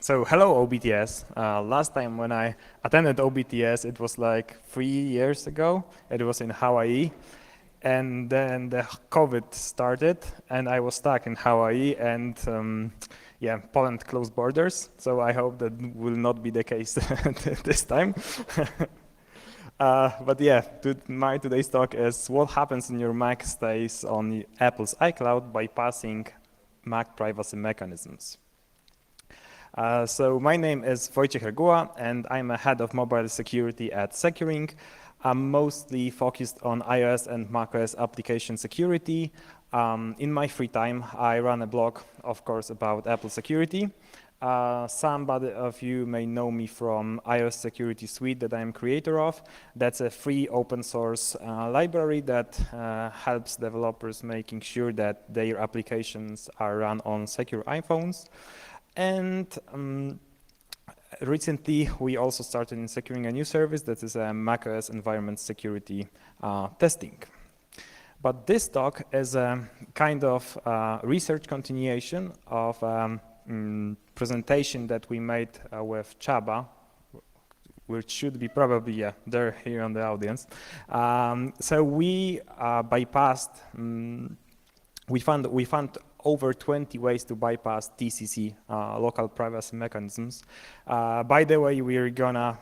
So hello OBTS. Last time when I attended OBTS, it was like 3 years ago. It was in Hawaii, and then the COVID started, and I was stuck in Hawaii, and yeah, Poland closed borders. So I hope that will not be the case this time. But yeah, my today's talk is what happens when your Mac stays on Apple's iCloud bypassing Mac privacy mechanisms. So my name is Wojciech Regula, and I'm a head of mobile security at Securing. I'm mostly focused on iOS and macOS application security. In my free time, I run a blog, of course, about Apple security. Somebody of you may know me from iOS Security Suite that I'm creator of. That's a free open source library that helps developers making sure that their applications are run on secure iPhones. And recently, we also started in securing a new service that is a macOS environment security testing. But this talk is a kind of research continuation of presentation that we made with Chaba, which should be probably, yeah, they're here on the audience. So we bypassed, we found over 20 ways to bypass TCC, local privacy mechanisms. By the way, we're gonna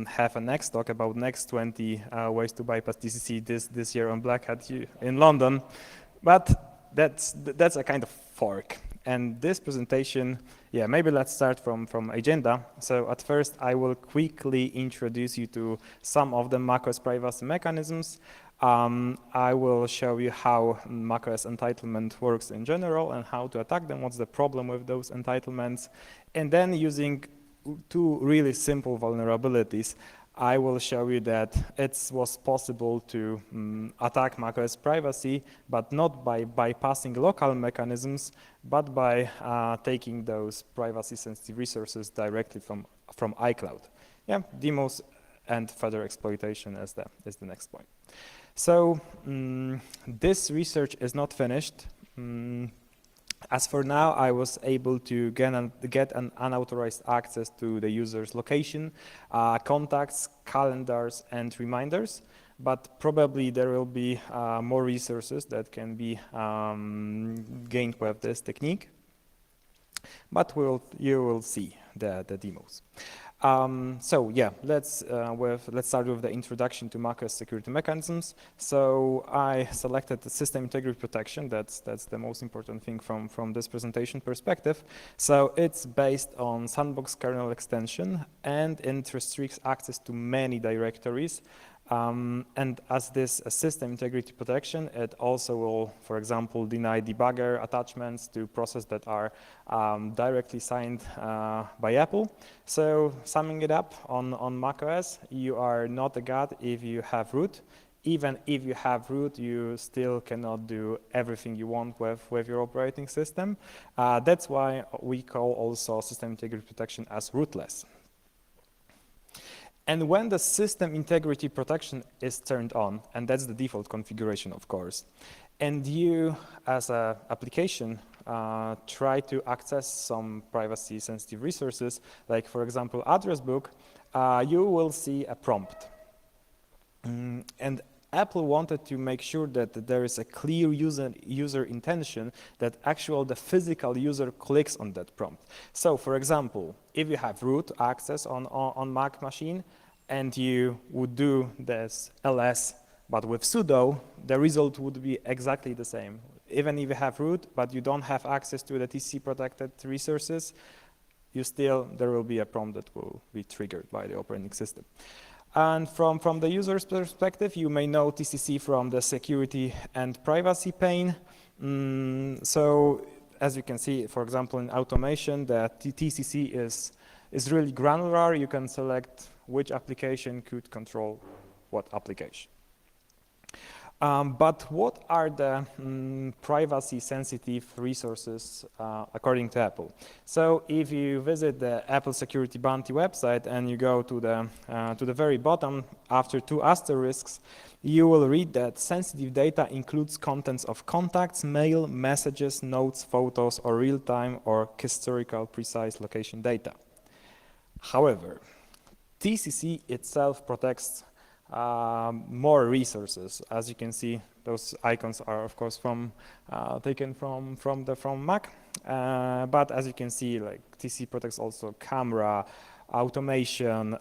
have a next talk about next 20 ways to bypass TCC this year on Black Hat in London, but that's a kind of fork. And this presentation, yeah, maybe let's start from agenda. So at first, I will quickly introduce you to some of the macOS privacy mechanisms. I will show you how macOS entitlement works in general and how to attack them, what's the problem with those entitlements. And then using two really simple vulnerabilities, I will show you that it was possible to attack macOS privacy, but not by bypassing local mechanisms, but by taking those privacy-sensitive resources directly from iCloud. Yeah, demos and further exploitation is the next point. So this research is not finished. As for now, I was able to get an unauthorized access to the user's location, contacts, calendars, and reminders. But probably there will be more resources that can be gained with this technique. But you will see the demos. So yeah, let's start with the introduction to macOS security mechanisms. So I selected the system integrity protection. That's the most important thing from this presentation perspective. So it's based on sandbox kernel extension, and it restricts access to many directories. And as this system integrity protection, it also will, for example, deny debugger attachments to processes that are directly signed by Apple. So summing it up, on macOS, you are not a god if you have root. Even if you have root, you still cannot do everything you want with your operating system. That's why we call also system integrity protection as rootless. And when the system integrity protection is turned on, and that's the default configuration, of course, and you, as an application, try to access some privacy-sensitive resources, like, for example, address book, you will see a prompt. And Apple wanted to make sure that there is a clear user intention that the physical user clicks on that prompt. So, for example, if you have root access on Mac machine and you would do this ls, but with sudo, the result would be exactly the same. Even if you have root, but you don't have access to the TCP protected resources, there will be a prompt that will be triggered by the operating system. And from the user's perspective, you may know TCC from the security and privacy pane. So as you can see, for example, in automation, the TCC is really granular. You can select which application could control what application. But what are the privacy-sensitive resources according to Apple? So if you visit the Apple Security Bounty website and you go to the very bottom after 2 asterisks, you will read that sensitive data includes contents of contacts, mail, messages, notes, photos, or real-time or historical precise location data. However, TCC itself protects more resources. As you can see, those icons are of course taken from Mac, but as you can see, like TCC protects also camera, automation,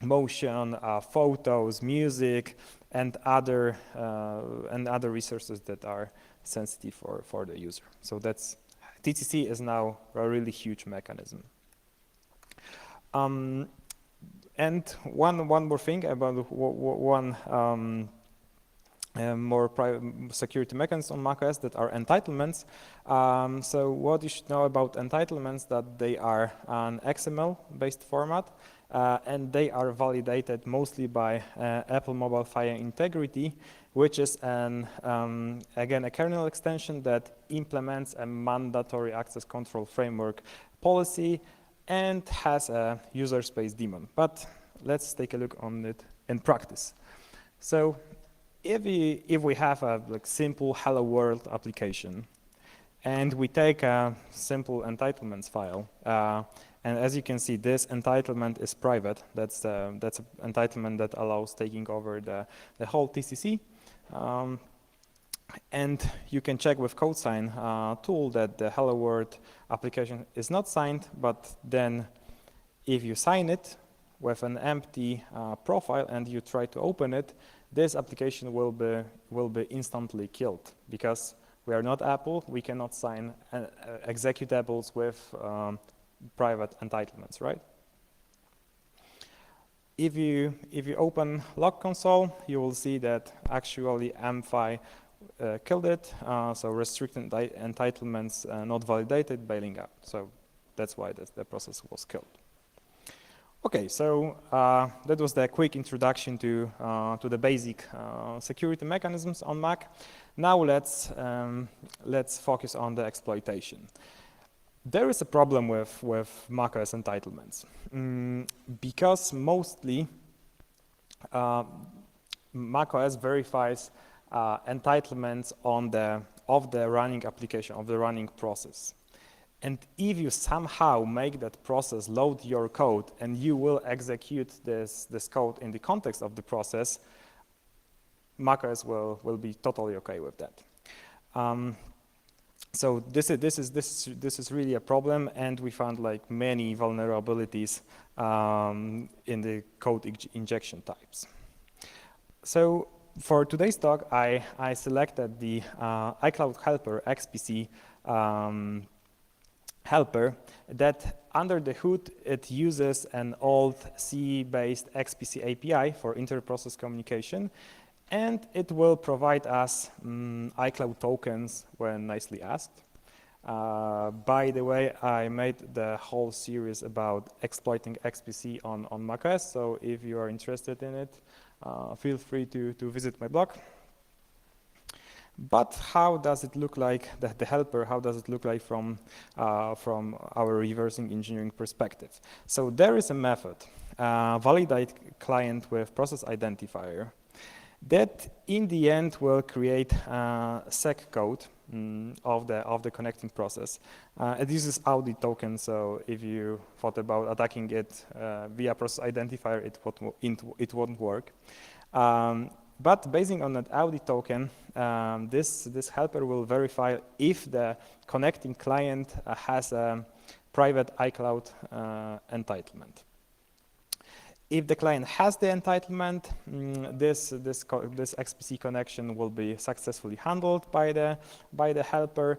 motion, photos, music, and other resources that are sensitive for the user. So that's TCC is now a really huge mechanism. And one more thing about one more security mechanisms on macOS that are entitlements. So what you should know about entitlements, that they are an XML-based format, and they are validated mostly by Apple Mobile Fire Integrity, which is again a kernel extension that implements a mandatory access control framework policy and has a user space daemon. But let's take a look on it in practice. So if we have a simple Hello World application, and we take a simple entitlements file, and as you can see, this entitlement is private. That's an entitlement that allows taking over the whole TCC. And you can check with CodeSign tool that the Hello World application is not signed, but then if you sign it with an empty profile and you try to open it, this application will be instantly killed, because we are not Apple. We cannot sign executables with private entitlements, right? If you open log console, you will see that actually MFI killed it, so restricted entitlements not validated, bailing out. So that's why the process was killed. Okay, so that was the quick introduction to the basic security mechanisms on Mac. Now let's focus on the exploitation. There is a problem with macOS entitlements because mostly macOS verifies entitlements of the running application, of the running process. And if you somehow make that process load your code and you will execute this code in the context of the process, macOS will be totally okay with that. So this is really a problem, and we found like many vulnerabilities in the code injection types. So for today's talk, I selected the iCloud helper XPC helper that under the hood it uses an old C-based XPC API for inter-process communication, and it will provide us iCloud tokens when nicely asked. By the way, I made the whole series about exploiting XPC on macOS, so if you are interested in it, feel free to visit my blog. But how does it look like, the helper, how does it look like from our reversing engineering perspective? So there is a method, validate client with process identifier, that in the end will create sec code of the connecting process. It uses Audi token, so if you thought about attacking it via process identifier, it won't work. But basing on that Audi token, this helper will verify if the connecting client has a private iCloud entitlement. If the client has the entitlement, this XPC connection will be successfully handled by the helper.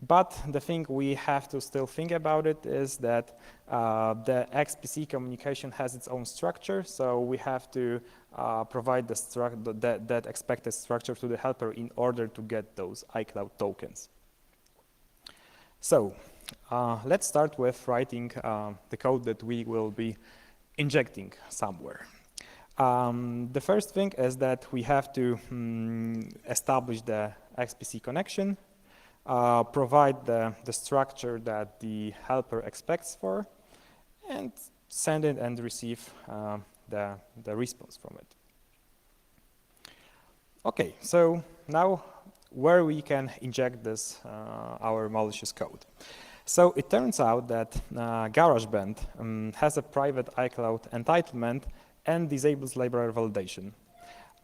But the thing we have to still think about it is that the XPC communication has its own structure, so we have to provide that expected structure to the helper in order to get those iCloud tokens. So let's start with writing the code that we will be injecting somewhere. The first thing is that we have to establish the XPC connection, provide the structure that the helper expects for, and send it and receive the response from it. Okay, so now where we can inject this our malicious code. So it turns out that GarageBand has a private iCloud entitlement and disables library validation.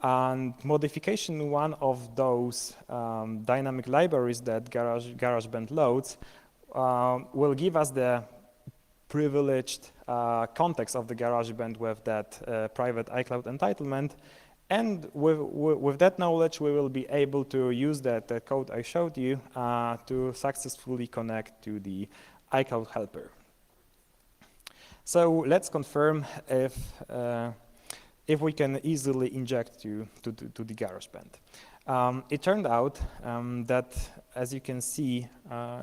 And modification one of those dynamic libraries that GarageBand loads will give us the privileged context of the GarageBand with that private iCloud entitlement. And with that knowledge, we will be able to use that code I showed you to successfully connect to the iCloud helper. So let's confirm if we can easily inject to the GarageBand. It turned out that, as you can see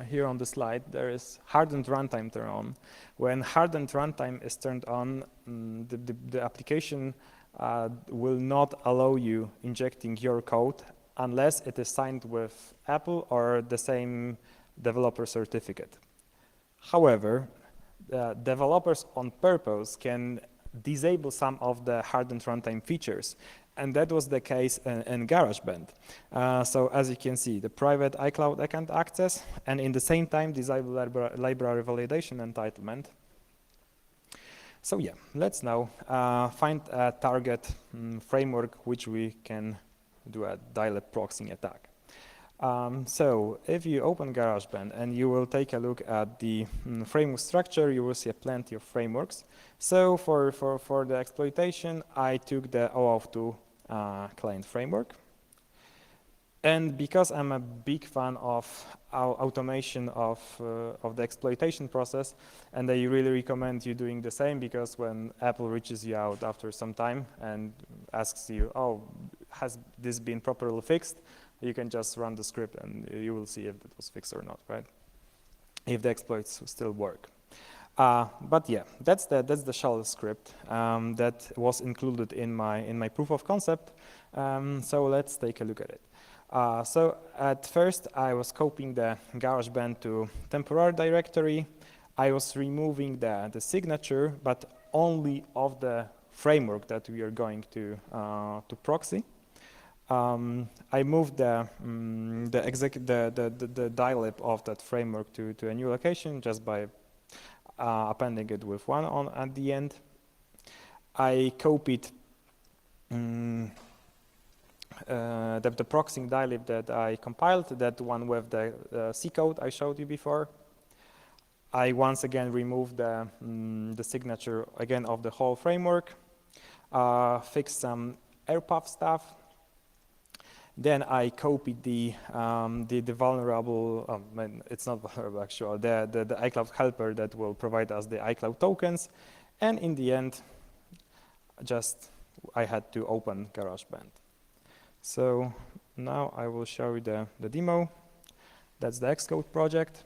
here on the slide, there is hardened runtime turned on. When hardened runtime is turned on, the application will not allow you injecting your code unless it is signed with Apple or the same developer certificate. However, developers on purpose can disable some of the hardened runtime features, and that was the case in GarageBand. So as you can see, the private iCloud account access, and in the same time disable library validation entitlement. So yeah, let's now find a target framework which we can do a dial-up proxying attack. So if you open GarageBand and you will take a look at the framework structure, you will see plenty of frameworks. So for the exploitation, I took the OAuth 2 client framework. And because I'm a big fan of automation of the exploitation process, and I really recommend you doing the same, because when Apple reaches you out after some time and asks you, oh, has this been properly fixed? You can just run the script and you will see if it was fixed or not, right? If the exploits still work. But yeah, that's the shell script that was included in my proof of concept. So let's take a look at it. So at first I was copying the GarageBand to temporary directory. I was removing the signature, but only of the framework that we are going to proxy. I moved the dial-up of that framework to a new location just by appending it with one on at the end. I copied the proxying dial-up that I compiled, that one with the C code I showed you before. I once again removed the signature again of the whole framework, fixed some airpath stuff. Then I copied the vulnerable, it's not vulnerable actually, the iCloud helper that will provide us the iCloud tokens. And in the end, I had to open GarageBand. So now I will show you the demo. That's the Xcode project.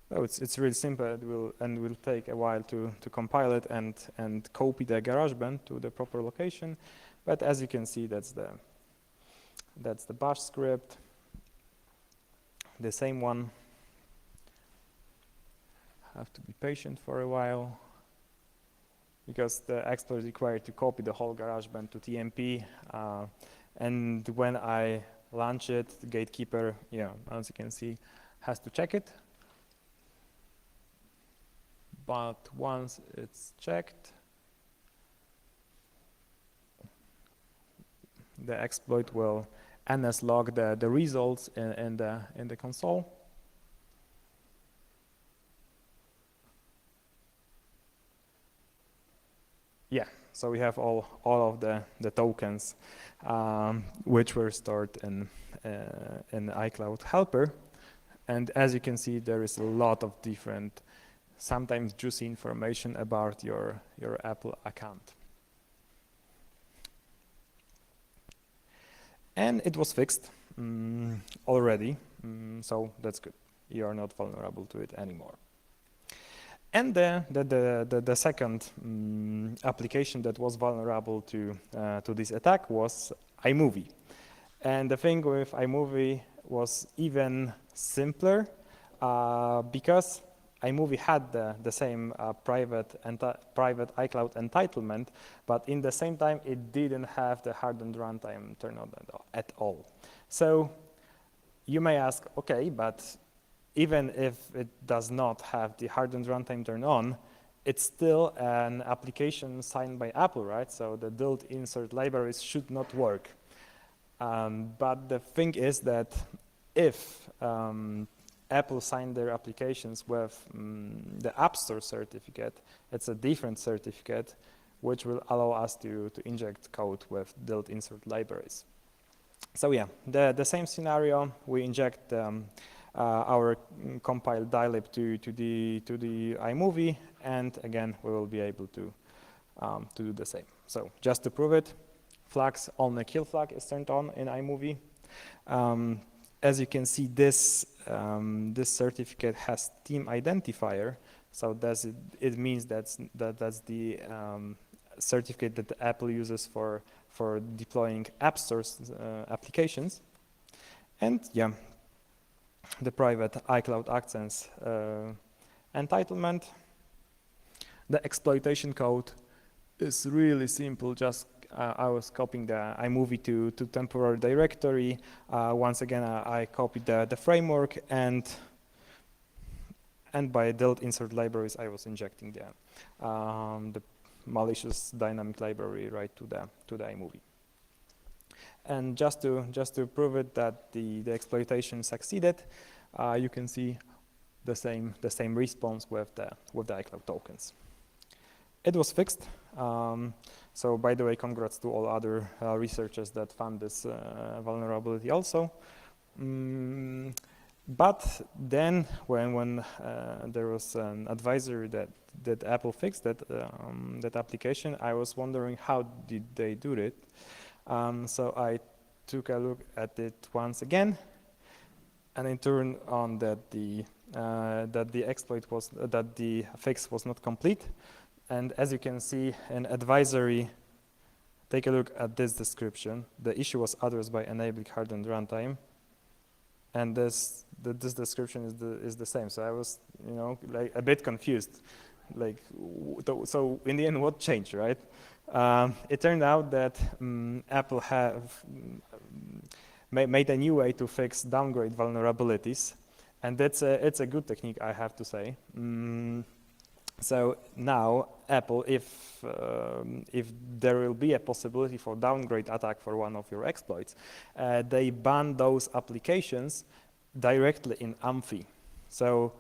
So it's really simple. It will take a while to compile it and copy the GarageBand to the proper location. But as you can see, that's the bash script, the same one. Have to be patient for a while because the exploit is required to copy the whole GarageBand to TMP. And when I launch it, the gatekeeper, as you can see, has to check it. But once it's checked, the exploit will NSLog the results in the console. Yeah, so we have all of the tokens which were stored in iCloud helper, and as you can see, there is a lot of different, sometimes juicy information about your Apple account. And it was fixed already, so that's good. You are not vulnerable to it anymore. And the second application that was vulnerable to this attack was iMovie. And the thing with iMovie was even simpler because iMovie had the same private iCloud entitlement, but in the same time, it didn't have the hardened runtime turned on at all. So you may ask, okay, but even if it does not have the hardened runtime turned on, it's still an application signed by Apple, right? So the built insert libraries should not work. But the thing is that if Apple signed their applications with the App Store certificate, it's a different certificate which will allow us to inject code with built insert libraries. So yeah, the same scenario, we inject our compiled dilib to the iMovie, and again we will be able to do the same. So just to prove it, flags only kill flag is turned on in iMovie. As you can see, this certificate has team identifier, so it means that's the certificate that Apple uses for deploying App Store's applications. And yeah, the private iCloud Accents entitlement. The exploitation code is really simple. Just I was copying the iMovie to temporary directory. Once again, I copied the framework, and by built insert libraries, I was injecting the malicious dynamic library right to the iMovie. And just to prove it that the exploitation succeeded, you can see the same response with the iCloud tokens. It was fixed. So by the way, congrats to all other researchers that found this vulnerability also. But then when there was an advisory that Apple fixed that application, I was wondering how did they do it. So I took a look at it once again, and it turned on that the fix was not complete. And as you can see in advisory, take a look at this description. The issue was addressed by enabling hardened runtime, and this description is the same. So I was, like a bit confused. Like, so in the end, what changed, right? It turned out that Apple have made a new way to fix downgrade vulnerabilities, and it's a good technique, I have to say. So now Apple, if there will be a possibility for downgrade attack for one of your exploits, they ban those applications directly in Amphi. So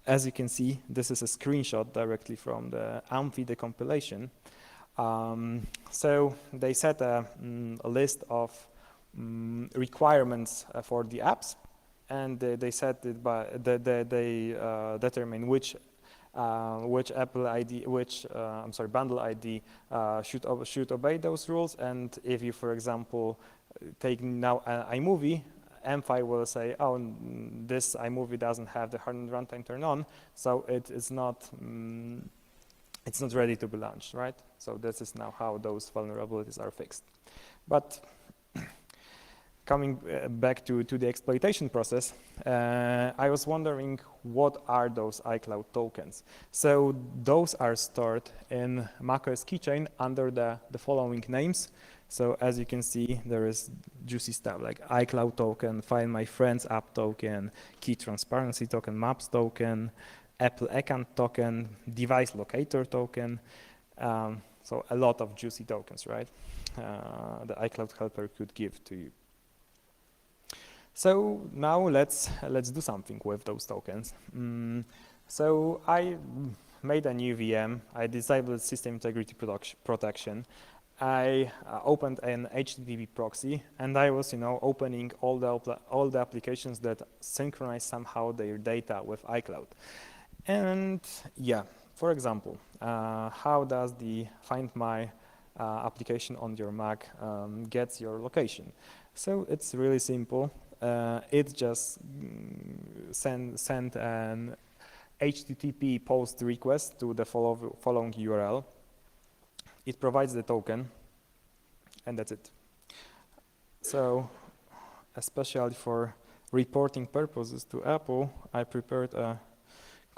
as you can see, this is a screenshot directly from the Amphi decompilation. So they set a list of requirements for the apps, and they set it by they determine which Apple ID, bundle ID should obey those rules. And if you, for example, take now iMovie, M5 will say, oh, this iMovie doesn't have the hardened runtime turned on, so it's not ready to be launched, right? So this is now how those vulnerabilities are fixed. But coming back to the exploitation process, I was wondering, what are those iCloud tokens? So those are stored in macOS keychain under the following names. So as you can see, there is juicy stuff like iCloud token, Find My Friends app token, key transparency token, maps token, Apple account token, device locator token. So a lot of juicy tokens, right? The iCloud helper could give to you. So now let's do something with those tokens. So I made a new VM. I disabled system integrity protection. I opened an HTTP proxy, and I was, opening all the applications that synchronize somehow their data with iCloud. And yeah, for example, how does the Find My application on your Mac gets your location? So it's really simple. It just sent an HTTP post request to the following URL. It provides the token, and that's it. So, especially for reporting purposes to Apple, I prepared a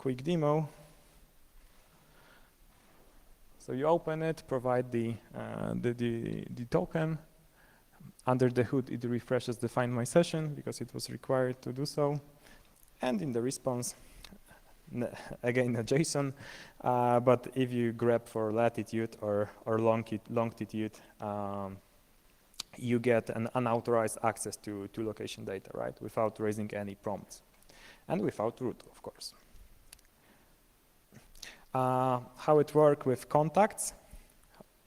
quick demo. So you open it, provide the token. Under the hood, it refreshes the Find My Session because it was required to do so. And in the response, again a JSON, but if you grab for latitude or longitude, you get an unauthorized access to location data, right, without raising any prompts, and without root, of course. How it works with contacts,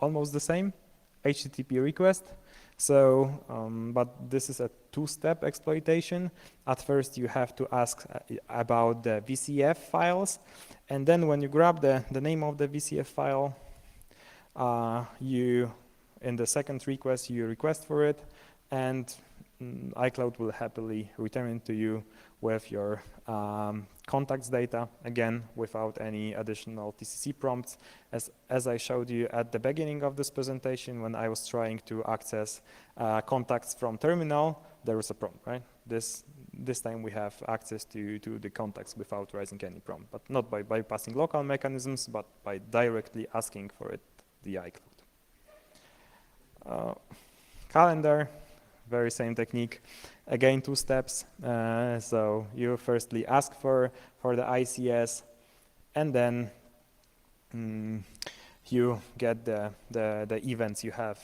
almost the same, HTTP request. So, but this is a two-step exploitation. At first, you have to ask about the VCF files, and then when you grab the name of the VCF file, in the second request, you request for it, and iCloud will happily return it to you with your contacts data, again, without any additional TCC prompts. As I showed you at the beginning of this presentation, when I was trying to access contacts from terminal, there was a prompt, right? This time we have access to the contacts without raising any prompt, but not by bypassing local mechanisms, but by directly asking for it, the iCloud. Calendar, very same technique. Again, two steps. So you firstly ask for the ICS, and then you get the events you have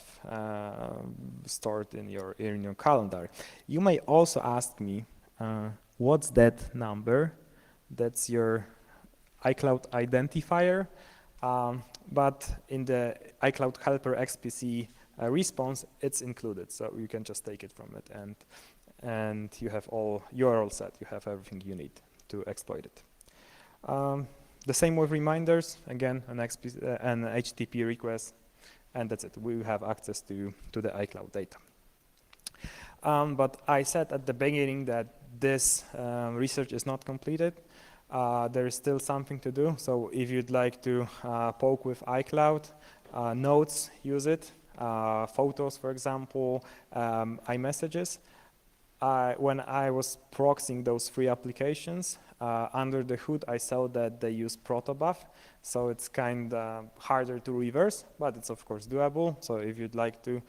stored in your calendar. You may also ask me, what's that number? That's your iCloud identifier. But in the iCloud helper XPC response, it's included, so you can just take it from it, and you have you're all set. You have everything you need to exploit it. The same with reminders. Again, an HTTP request, and that's it. We have access to the iCloud data. But I said at the beginning that this research is not completed. There is still something to do. So if you'd like to poke with iCloud, notes, use it. Photos, for example, iMessages. When I was proxying those three applications, under the hood, I saw that they use protobuf, so it's kind of harder to reverse, but it's of course doable. So if you'd like to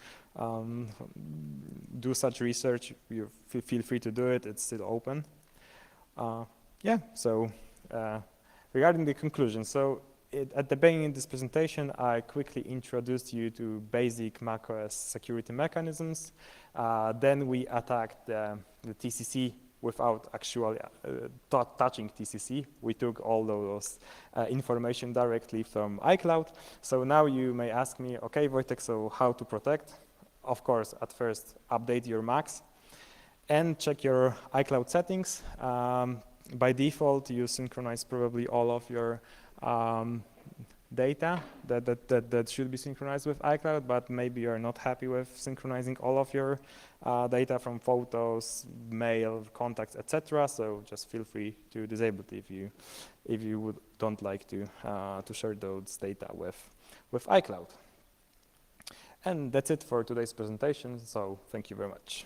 do such research, you feel free to do it. It's still open. Yeah. So regarding the conclusion, so at the beginning of this presentation, I quickly introduced you to basic macOS security mechanisms. Then we attacked the TCC without actually touching TCC. We took all those information directly from iCloud. So now you may ask me, okay, Wojtek, so how to protect? Of course, at first, update your Macs and check your iCloud settings. By default, you synchronize probably all of your data that should be synchronized with iCloud, but maybe you're not happy with synchronizing all of your data from photos, mail, contacts, etc. So just feel free to disable it if you don't like to share those data with iCloud. And that's it for today's presentation. So thank you very much.